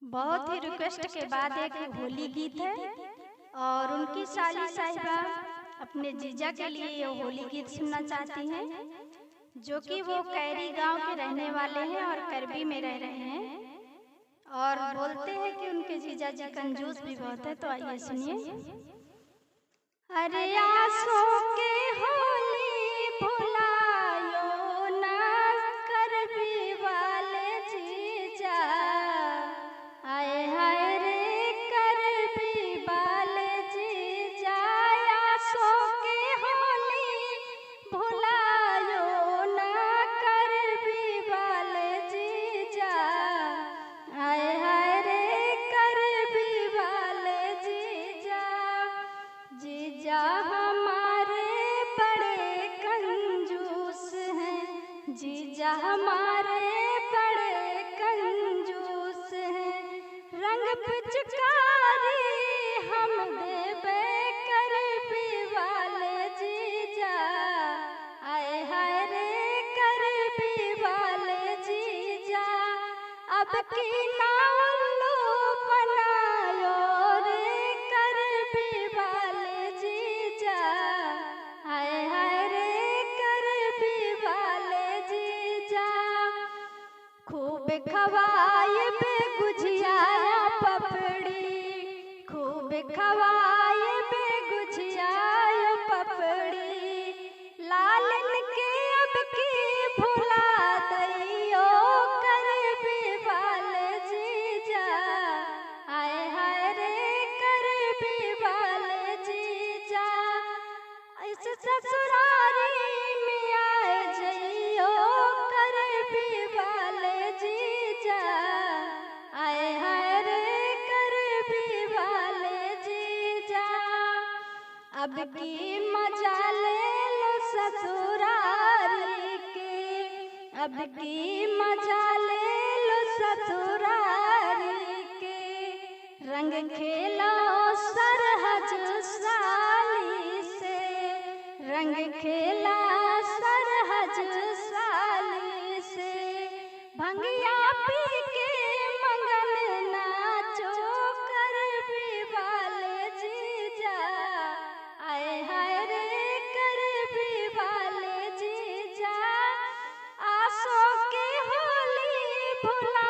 बहुत ही रिक्वेस्ट के बाद एक होली गीत है और उनकी साली साहिबा अपने जीजा के लिए ये होली गीत सुनना चाहती हैं, जो कि वो कैरी गांव के रहने वाले हैं और करबी में रह रहे हैं और बोलते हैं कि उनके जीजा जी कंजूस भी बहुत है। तो आइए सुनिए। अरे आसों के होली भुलायो ना करबी वाले जीजा, आए हाय रे करबी वाले जीजा, आसों के होली भुलायो ना करबी वाले जीजा, आए हाय रे करबी वाले जीजा। जीजा हमारे बड़े कंजूस हैं, जीजा हमारे बड़े कंजूस हैं, रंग पिचकारी हम देबे करबी वाले जीजा, आए हाय रे करबी वाले जीजा। अब की ना उल्लू बनायो रे करबी वाले जीजा, हाय हाय रे करबी वाले जीजा। खूब खवाए बे गुझिया पपड़ी, खूब खवाए बे गुझिया पपड़ी, लालन के अब की भुला दैयो करबी वाले जीजा, आए हाय रे करबी वाले जीजा। इस ससुरारी में आए जइयो करबी वाले जीजा, आए हाय रे करबी वाले जीजा। अब की मजा ले लो ससुरारी के, अब की मजा ले लो ससुरारी के, रंग खेलो सरहज साली से, रंग खेला सरहज साली से, भंगिया पी के मंगन नाचो करबी वाले जीजा, आए हाय रे करबी वाले जीजा। आसों के होली भुला